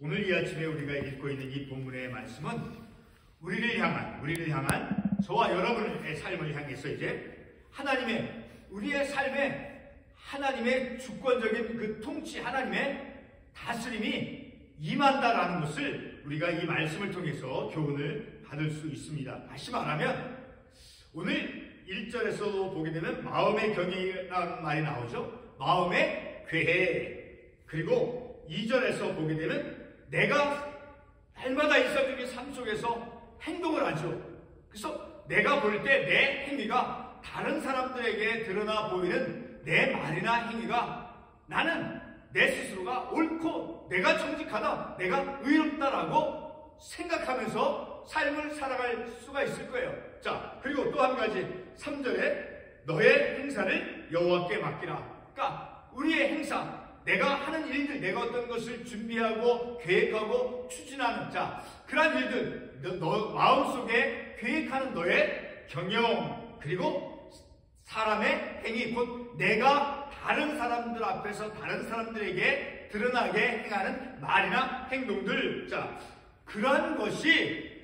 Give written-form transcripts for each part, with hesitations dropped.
오늘 이 아침에 우리가 읽고 있는 이 본문의 말씀은 우리를 향한 저와 여러분의 삶을 향해서 이제 우리의 삶에 하나님의 주권적인 그 통치, 하나님의 다스림이 임한다라는 것을 우리가 이 말씀을 통해서 교훈을 받을 수 있습니다. 다시 말하면 오늘 1절에서 보게 되면 마음의 경외라는 말이 나오죠. 마음의 괴해. 그리고 2절에서 보게 되면 내가 날마다 일상적인 삶 속에서 행동을 하죠. 그래서 내가 볼 때 내 행위가 다른 사람들에게 드러나 보이는 내 말이나 행위가 나는 내 스스로가 옳고 내가 정직하다, 내가 의롭다라고 생각하면서 삶을 살아갈 수가 있을 거예요. 자, 그리고 또 한 가지 3절에 너의 행사를 여호와께 맡기라. 그러니까 우리의 행사, 내가 하는 일들, 내가 어떤 것을 준비하고 계획하고 추진하는 그러한 일들, 너 마음속에 계획하는 너의 경영, 그리고 사람의 행위, 곧 내가 다른 사람들 앞에서 다른 사람들에게 드러나게 행하는 말이나 행동들, 그러한 것이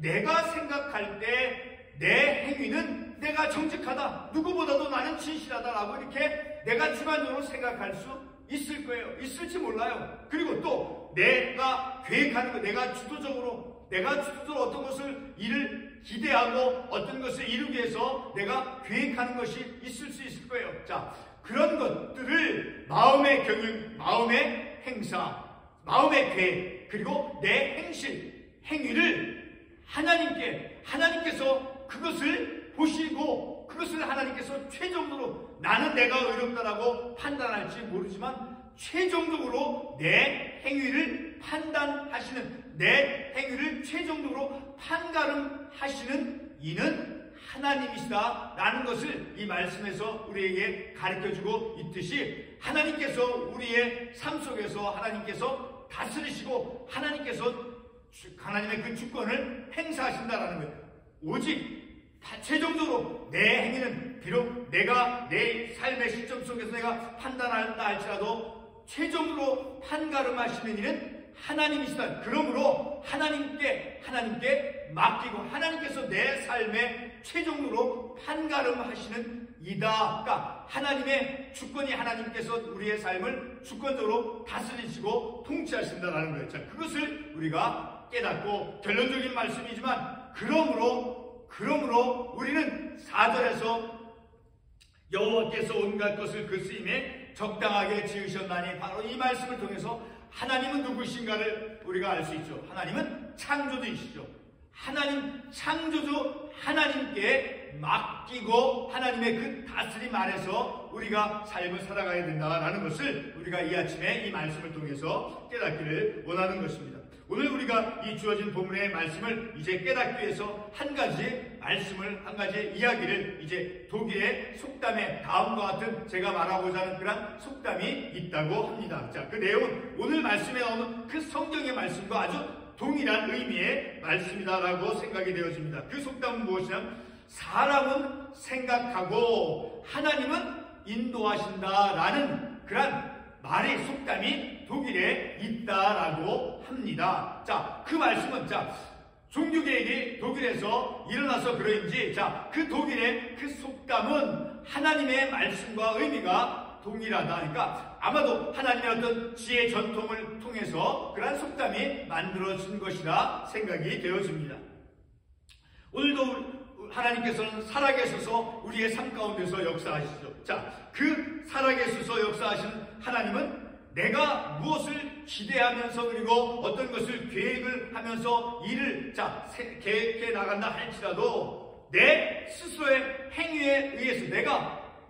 내가 생각할 때 내 행위는 내가 정직하다, 누구보다도 나는 진실하다라고 이렇게 내가 주관적으로 생각할 수 있을 거예요. 있을지 몰라요. 그리고 또 내가 계획하는 거, 내가 주도적으로 어떤 것을 일을 기대하고 어떤 것을 이루기 위해서 내가 계획하는 것이 있을 수 있을 거예요. 그런 것들을 마음의 경영, 마음의 행사, 마음의 계획, 그리고 내 행위를 하나님께서 그것을 보시고 그것을 하나님께서 최종적으로 나는 내가 의롭다라고 판단할지 모르지만 최종적으로 내 행위를 판단하시는, 내 행위를 최종적으로 판가름하시는 이는 하나님이시다라는 것을 이 말씀에서 우리에게 가르쳐주고 있듯이 하나님께서 우리의 삶 속에서 하나님께서 다스리시고 하나님의 그 주권을 행사하신다라는 거예요. 오직 최종적으로 내 행위는 비록 내가 내 삶의 시점 속에서 내가 판단한다 할지라도 최종적으로 판가름하시는 이는 하나님이시다. 그러므로 하나님께 맡기고 하나님께서 내 삶에 최종적으로 판가름하시는 이다. 그러니까 하나님의 주권이 하나님께서 우리의 삶을 주권적으로 다스리시고 통치하신다라는 거예요. 그것을 우리가 깨닫고 결론적인 말씀이지만 그러므로 우리는 4절에서 여호와께서 온갖 것을 그 쓰임에 적당하게 지으셨나니 바로 이 말씀을 통해서 하나님은 누구신가를 우리가 알 수 있죠. 하나님은 창조주이시죠. 창조주 하나님께 맡기고 하나님의 그 다스림 아래서 우리가 삶을 살아가야 된다라는 것을 우리가 이 아침에 이 말씀을 통해서 깨닫기를 원하는 것입니다. 오늘 우리가 이 주어진 본문의 말씀을 이제 깨닫기 위해서 한 가지 이야기를 이제 독일의 속담에 다음과 같은 제가 말하고자 하는 그런 속담이 있다고 합니다. 그 내용은 오늘 말씀에 나오는 그 성경의 말씀과 아주 동일한 의미의 말씀이다라고 생각이 되어집니다. 그 속담은 무엇이냐면 사람은 생각하고 하나님은 인도하신다라는 그런 속담이 독일에 있다라고 합니다. 그 말씀은 종교개혁이 독일에서 일어나서 그런지 그 독일의 그 속담은 하나님의 말씀과 의미가 동일하다. 그러니까 아마도 하나님의 어떤 지혜 전통을 통해서 그러한 속담이 만들어진 것이라 생각이 되어집니다. 오늘도 하나님께서는 살아계셔서 우리의 삶 가운데서 역사하시죠. 그 살아계셔서 역사하시는 하나님은 내가 무엇을 기대하면서 그리고 어떤 것을 계획을 하면서 일을 계획해 나간다 할지라도 내 스스로의 행위에 의해서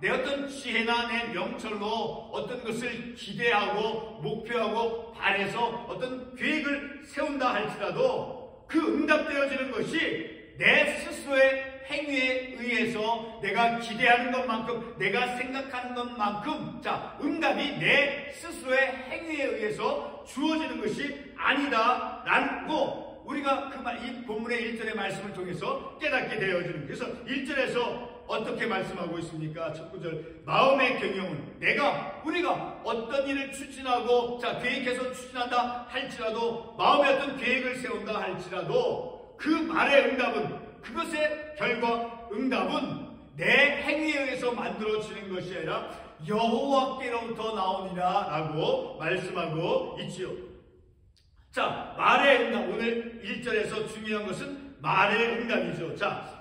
내 어떤 지혜나 내 명철로 어떤 것을 기대하고 목표하고 바래서 어떤 계획을 세운다 할지라도 그 응답되어지는 것이 내 스스로의 행위에 의해서 내가 기대하는 것만큼 내가 생각하는 것만큼 응답이 내 스스로의 행위에 의해서 주어지는 것이 아니다라고 우리가 이 본문의 1절의 말씀을 통해서 깨닫게 되어지는 거예요. 그래서 1절에서 어떻게 말씀하고 있습니까? 첫 구절, 마음의 경영은 우리가 어떤 일을 추진하고 계획해서 추진한다 할지라도, 마음에 어떤 계획을 세운다 할지라도 그 말의 응답은, 그것의 결과 응답은 내 행위에 의해서 만들어지는 것이 아니라 여호와께로부터 나오니라 라고 말씀하고 있지요. 말의 응답, 오늘 1절에서 중요한 것은 말의 응답이죠.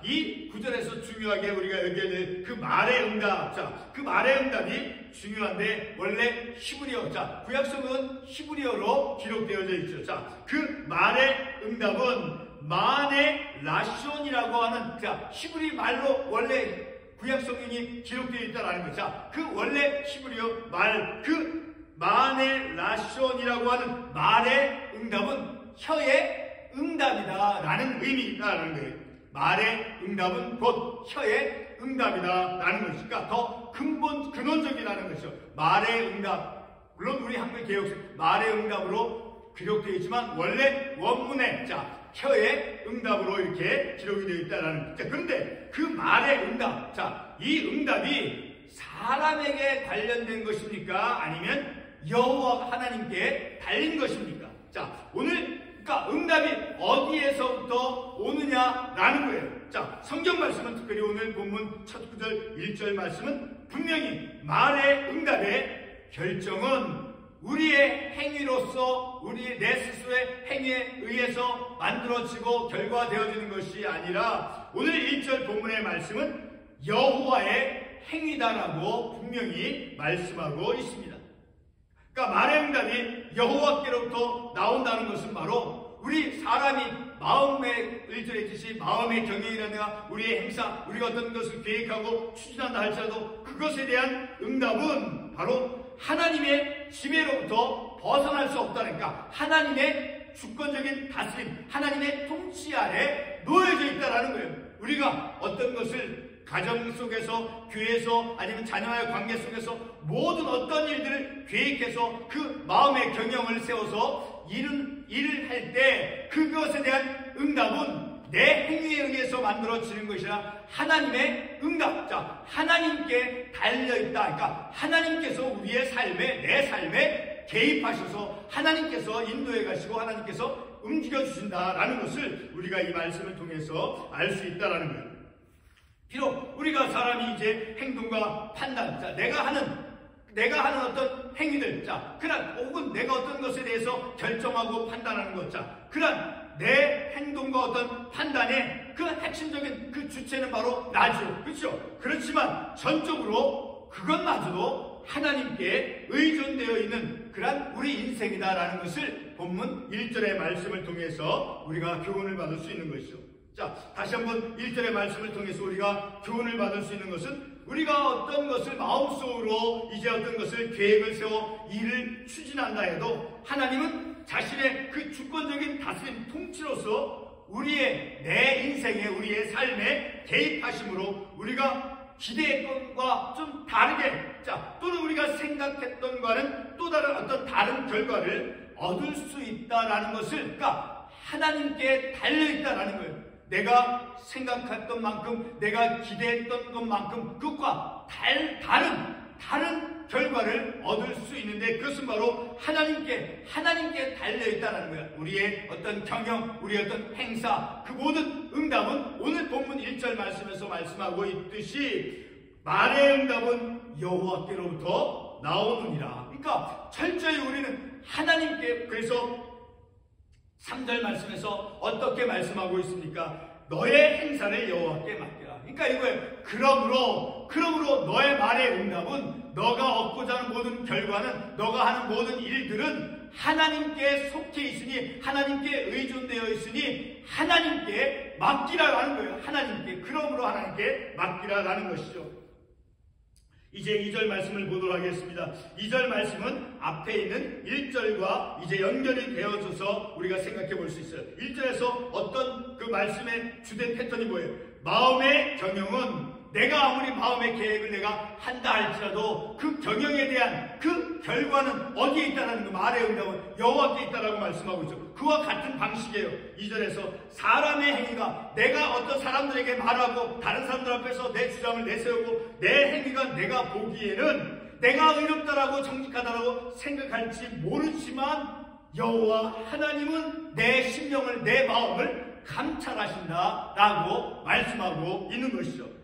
이 구절에서 중요하게 우리가 여겨야 될 그 말의 응답. 그 말의 응답이 중요한데, 원래 히브리어, 구약성은 히브리어로 기록되어져 있죠. 그 말의 응답은 마네 라숀이라고 하는 히브리 말로 원래 구약 성경이 기록되어 있다라는 거죠. 그 원래 히브리어 말, 그 마네 라숀이라고 하는 말의 응답은 혀의 응답이다라는 의미다라는 거예요. 말의 응답은 곧 혀의 응답이다라는 것이니까 더 근원적이라는 것이죠. 말의 응답, 물론 우리 한글 개혁서 말의 응답으로 기록되어 있지만 원래 원문에 혀의 응답으로 이렇게 기록이 되어 있다라는. 그런데 그 말의 응답, 이 응답이 사람에게 관련된 것입니까? 아니면 여호와 하나님께 달린 것입니까? 오늘 응답이 어디에서부터 오느냐라는 거예요. 성경 말씀은 특별히 오늘 본문 첫 구절 1절 말씀은 분명히 말의 응답의 결정은 우리의 행위로서, 내 스스로의 행위에 의해서 만들어지고 결과되어지는 것이 아니라, 오늘 1절 본문의 말씀은 여호와의 행위다라고 분명히 말씀하고 있습니다. 말의 응답이 여호와께로부터 나온다는 것은 바로 우리 사람이 마음의, 1절에 있듯이 마음의 경영이라든가 우리의 행사, 우리가 어떤 것을 계획하고 추진한다 할지라도 그것에 대한 응답은 바로 하나님의 지배로부터 벗어날 수 없다니까, 하나님의 주권적인 다스림, 하나님의 통치 아래 놓여져 있다라는 거예요. 우리가 어떤 것을 가정 속에서, 교회에서, 아니면 자녀와의 관계 속에서 모든 어떤 일들을 계획해서 그 마음의 경영을 세워서 일을 할 때 그것에 대한 응답은 내 행위에 의해서 만들어지는 것이라 하나님의 응답, 하나님께 달려있다. 하나님께서 우리의 삶에, 내 삶에 개입하셔서 하나님께서 인도해 가시고 하나님께서 움직여 주신다라는 것을 우리가 이 말씀을 통해서 알 수 있다라는 거예요. 비록 우리가 사람이 이제 행동과 판단, 내가 하는 어떤 행위들, 혹은 내가 어떤 것에 대해서 결정하고 판단하는 것, 내 행동과 어떤 판단의 그 핵심적인 그 주체는 바로 나죠. 그렇죠? 그렇지만 전적으로 그것마저도 하나님께 의존되어 있는 그런 우리 인생이다라는 것을 본문 1절의 말씀을 통해서 우리가 교훈을 받을 수 있는 것이죠. 다시 한번 1절의 말씀을 통해서 우리가 교훈을 받을 수 있는 것은, 우리가 어떤 것을 마음속으로 이제 어떤 것을 계획을 세워 일을 추진한다 해도 하나님은 자신의 그 주권적인 다스림 통치로서 내 인생에, 우리의 삶에 개입하심으로 우리가 기대했던 것과 좀 다르게, 또는 우리가 생각했던 것과는 또 다른 결과를 얻을 수 있다라는 것을, 하나님께 달려있다라는 거예요. 내가 생각했던 만큼, 내가 기대했던 것만큼 그것과 다른 결과를 얻을 수 있는데, 그것은 바로 하나님께 달려있다는 거야. 우리의 어떤 경영, 우리의 어떤 행사, 그 모든 응답은 오늘 본문 1절 말씀에서 말씀하고 있듯이 말의 응답은 여호와께로부터 나오느니라. 그러니까 철저히 우리는 하나님께, 그래서 3절 말씀에서 어떻게 말씀하고 있습니까? 너의 행사를 여호와께 맡기라. 그러니까 이거예요. 그러므로 너의 말의 응답은, 너가 얻고자 하는 모든 결과는, 너가 하는 모든 일들은 하나님께 속해 있으니, 하나님께 의존되어 있으니 하나님께 맡기라라는 거예요. 그러므로 하나님께 맡기라라는 것이죠. 이제 2절 말씀을 보도록 하겠습니다. 2절 말씀은 앞에 있는 1절과 이제 연결이 되어져서 우리가 생각해 볼 수 있어요. 1절에서 어떤 그 말씀의 주된 패턴이 뭐예요? 마음의 경영은 내가 아무리 마음의 계획을 내가 한다 할지라도 그 경영에 대한 그 결과는 어디에 있다는 그 말의 응답은 여호와께 있다라고 말씀하고 있죠. 그와 같은 방식이에요. 2절에서 사람의 행위가 내가 어떤 사람들에게 말하고 다른 사람들 앞에서 내 주장을 내세우고 내 행위가 내가 보기에는 내가 의롭다라고 정직하다라고 생각할지 모르지만 여호와 하나님은 내 심령을 내 마음을 감찰하신다라고 말씀하고 있는 것이죠.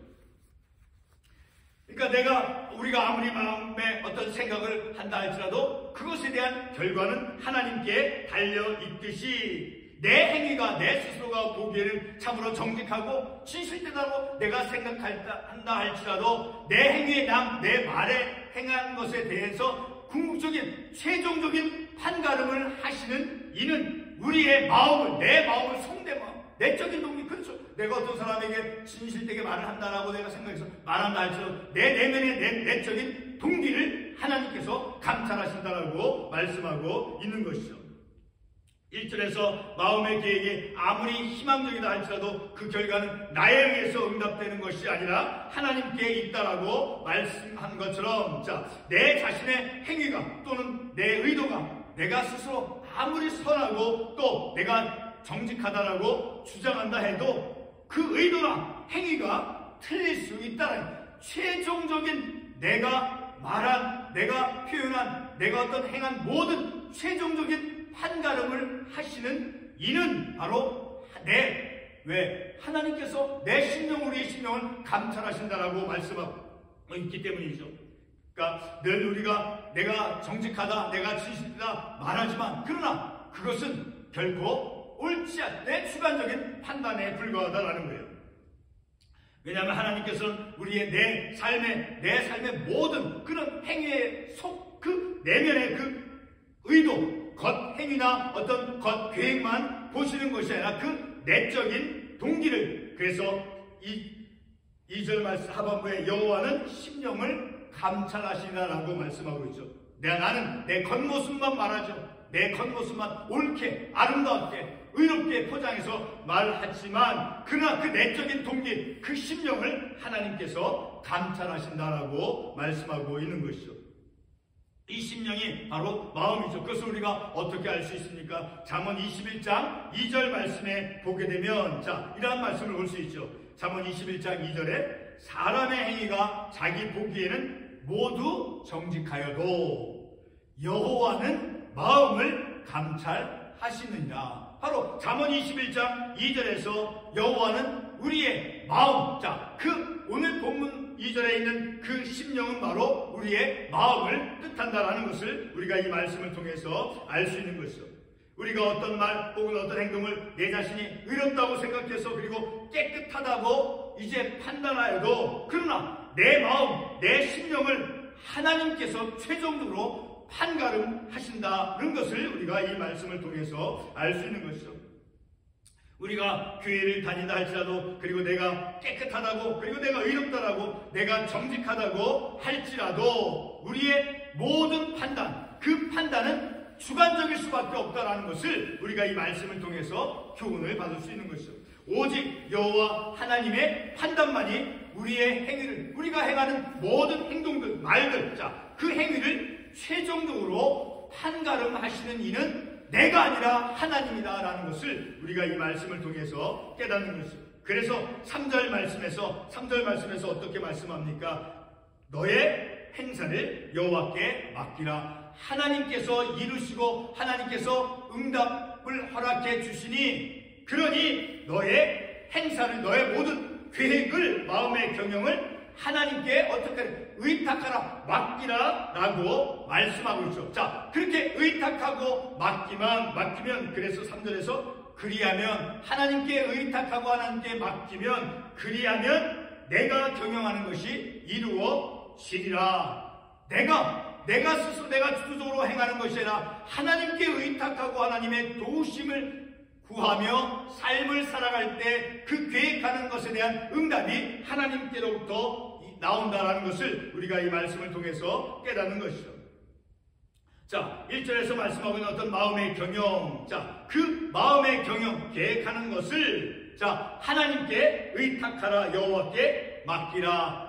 그러니까 우리가 아무리 마음에 어떤 생각을 한다 할지라도 그것에 대한 결과는 하나님께 달려 있듯이 내 행위가 내 스스로가 보기에는 참으로 정직하고 진실되다고 내가 생각한다 할지라도 내 행위에 내 말에 행한 것에 대해서 궁극적인 최종적인 판가름을 하시는 이는 우리의 마음을 내 마음을 속내마음 내적인 동기 그렇죠. 내가 어떤 사람에게 진실되게 말을 한다라고 내가 생각해서 말한다 할지라도 내 내면의 내적인 동기를 하나님께서 감찰하신다라고 말씀하고 있는 것이죠. 1절에서 마음의 계획이 아무리 희망적이다 할지라도 그 결과는 나에 의해서 응답되는 것이 아니라 하나님께 있다라고 말씀한 것처럼 내 자신의 행위가 또는 내 의도가 내가 스스로 아무리 선하고 또 내가 정직하다라고 주장한다 해도 그 의도나 행위가 틀릴 수 있다는 최종적인 내가 말한, 내가 표현한, 내가 어떤 행한 모든 최종적인 판가름을 하시는 이는 바로 하나님께서 내 심령, 우리의 심령을 감찰하신다라고 말씀하고 있기 때문이죠. 그러니까 늘 우리가 내가 정직하다, 내가 진실이다 말하지만 그러나 그것은 결코 옳지 않은 내 주관적인 판단에 불과하다라는 거예요. 왜냐하면 하나님께서는 우리의 내 삶의 모든 그런 행위의 그 내면의 그 의도, 겉행위나 어떤 겉계획만 보시는 것이 아니라 그 내적인 동기를, 그래서 2절 말씀 하반부에 여호와는 심령을 감찰하시나라고 말씀하고 있죠. 나는 내 겉모습만 말하죠. 내 겉모습만 옳게 아름답게 의롭게 포장해서 말하지만 그러나 그 내적인 동기, 그 심령을 하나님께서 감찰하신다라고 말씀하고 있는 것이죠. 이 심령이 바로 마음이죠. 그것을 우리가 어떻게 알 수 있습니까? 잠언 21장 2절 말씀에 보게 되면 이러한 말씀을 볼 수 있죠. 잠언 21장 2절에 사람의 행위가 자기 보기에는 모두 정직하여도 여호와는 마음을 감찰하시느니라. 바로 잠언 21장 2절에서 여호와는 우리의 마음, 그 오늘 본문 2절에 있는 그 심령은 바로 우리의 마음을 뜻한다라는 것을 우리가 이 말씀을 통해서 알 수 있는 것이죠. 우리가 어떤 말 혹은 어떤 행동을 내 자신이 의롭다고 생각해서 그리고 깨끗하다고 이제 판단하여도 그러나 내 마음, 내 심령을 하나님께서 최종적으로 판가름하신다는 것을 우리가 이 말씀을 통해서 알 수 있는 것이죠. 우리가 교회를 다닌다 할지라도 그리고 내가 깨끗하다고 그리고 내가 의롭다라고 내가 정직하다고 할지라도 우리의 모든 판단, 그 판단은 주관적일 수밖에 없다라는 것을 우리가 이 말씀을 통해서 교훈을 받을 수 있는 것이죠. 오직 여호와 하나님의 판단만이 우리의 행위를, 우리가 행하는 모든 행동들, 말들, 그 행위를 최종적으로 판가름하시는 이는 내가 아니라 하나님이다라는 것을 우리가 이 말씀을 통해서 깨닫는 것이죠. 그래서 3절 말씀에서 어떻게 말씀합니까? 너의 행사를 여호와께 맡기라. 하나님께서 이루시고 하나님께서 응답을 허락해 주시니 그러니 너의 행사를, 너의 모든 계획을, 마음의 경영을 하나님께 어떻게 의탁하라, 맡기라 라고 말씀하고 있죠. 그렇게 의탁하고 맡기면 그래서 3절에서 그리하면 하나님께 의탁하고 하나님께 맡기면 그리하면 내가 경영하는 것이 이루어지리라. 내가 스스로 내가 주도적으로 행하는 것이 아니라 하나님께 의탁하고 하나님의 도우심을 구하며 삶을 살아갈 때 그 계획하는 것에 대한 응답이 하나님께로부터 나온다라는 것을 우리가 이 말씀을 통해서 깨닫는 것이죠. 1절에서 말씀하고 있는 어떤 마음의 경영, 그 마음의 경영, 계획하는 것을 하나님께 의탁하라, 여호와께 맡기라.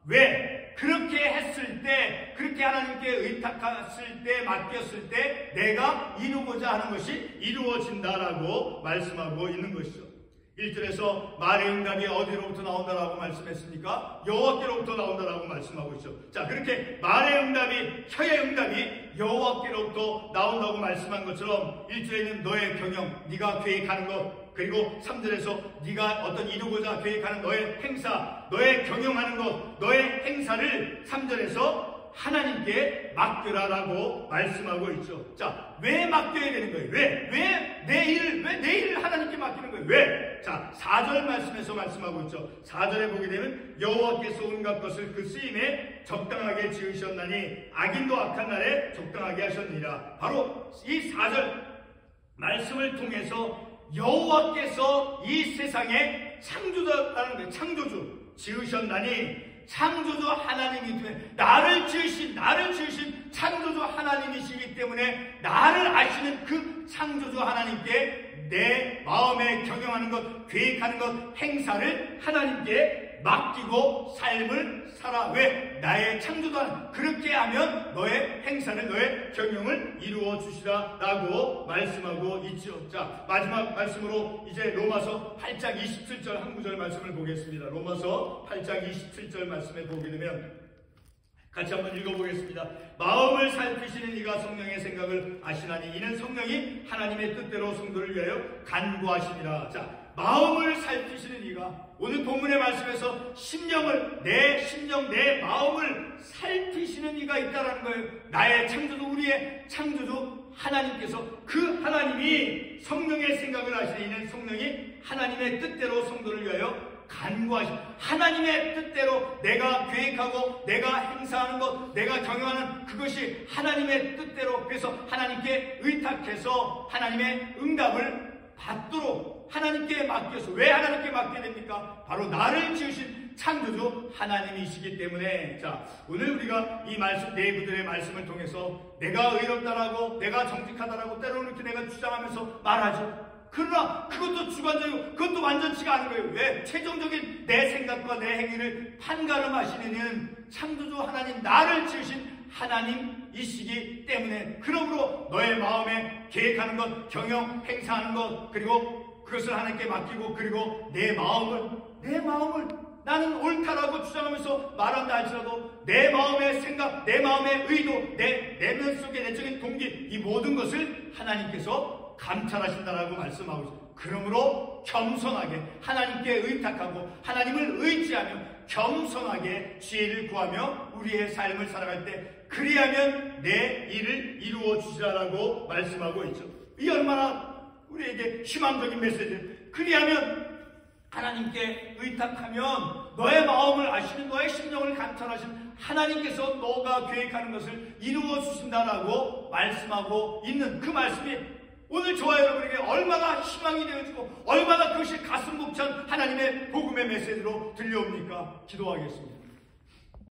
왜? 그렇게 했을 때, 그렇게 하나님께 의탁했을 때, 맡겼을 때 내가 이루고자 하는 것이 이루어진다라고 말씀하고 있는 것이죠. 1절에서 말의 응답이 어디로부터 나온다라고 말씀했습니까? 여호와께로부터 나온다라고 말씀하고 있죠. 자, 그렇게 말의 응답이, 혀의 응답이 여호와께로부터 나온다고 말씀한 것처럼 1절에는 너의 경영, 네가 계획하는 것, 그리고 3절에서 네가 어떤 이루고자 계획하는 너의 행사, 너의 경영하는 것, 너의 행사를 3절에서 하나님께 맡겨라라고 말씀하고 있죠. 자, 왜 맡겨야 되는 거예요? 왜 내 일을 하나님께 맡기는 거예요? 왜? 자, 4절 말씀에서 말씀하고 있죠. 4절에 보게 되면 여호와께서 온갖 것을 그 쓰임에 적당하게 지으셨나니 악인도 악한 날에 적당하게 하셨느니라. 바로 이 4절 말씀을 통해서 여호와께서 이 세상에 창조자라는 거예요. 창조주 지으셨나니 창조주 하나님이기 때문에 나를 지으신 창조주 하나님이시기 때문에 나를 아시는 그 창조주 하나님께 내 마음에 경영하는 것, 계획하는 것, 행사를 하나님께 맡기고 삶을 살아. 왜? 나의 창조주 하나님. 그렇게 하면 너의 행사를, 너의 경영을 이루어 주시라 라고 말씀하고 있죠. 자, 마지막 말씀으로 이제 로마서 8장 27절 한 구절 말씀을 보겠습니다. 로마서 8장 27절 말씀에 보게 되면 같이 한번 읽어보겠습니다. 마음을 살피시는 이가 성령의 생각을 아시나니 이는 성령이 하나님의 뜻대로 성도를 위하여 간구하시니라. 자, 마음을 살피시는 이가, 오늘 본문의 말씀에서 내 심령, 내 마음을 살피시는 이가 있다라는 거예요. 나의 창조주, 우리의 창조주 하나님께서, 그 하나님이 성령의 생각을 아시니 이는 성령이 하나님의 뜻대로 성도를 위하여 간구하신, 하나님의 뜻대로 내가 계획하고 내가 행사하는 것, 내가 경영하는 그것이 하나님의 뜻대로, 그래서 하나님께 의탁해서 하나님의 응답을 받도록 하나님께 맡겨서. 왜 하나님께 맡게 됩니까? 바로 나를 지으신 창조주 하나님이시기 때문에. 자, 오늘 우리가 이 말씀, 내부들의 말씀을 통해서 내가 의롭다라고, 내가 정직하다라고 때로는 이렇게 내가 주장하면서 말하죠. 그러나 그것도 주관적이고 그것도 완전치가 않은 거예요. 왜? 최종적인 내 생각과 내 행위를 판가름하시는 창조주 하나님, 나를 지으신 하나님이시기 때문에. 그러므로 너의 마음에 계획하는 것, 경영, 행사하는 것, 그리고 그것을 하나님께 맡기고, 그리고 내 마음을 나는 옳다라고 주장하면서 말한다 할지라도 내 마음의 생각, 내 마음의 의도, 내 내면 속의 내적인 동기, 이 모든 것을 하나님께서 감찰하신다라고 말씀하고 있습니다. 그러므로 겸손하게 하나님께 의탁하고 하나님을 의지하며 겸손하게 지혜를 구하며 우리의 삶을 살아갈 때, 그리하면 내 일을 이루어 주시라라고 말씀하고 있죠. 이 얼마나 우리에게 희망적인 메시지예요. 그리하면 하나님께 의탁하면 너의 마음을 아시는, 너의 심령을 감찰하시는 하나님께서 너가 계획하는 것을 이루어 주신다라고 말씀하고 있는 그 말씀이 오늘 저와 여러분에게 얼마나 희망이 되어지고 얼마나 그것이 가슴 벅찬 하나님의 복음의 메시지로 들려옵니까? 기도하겠습니다.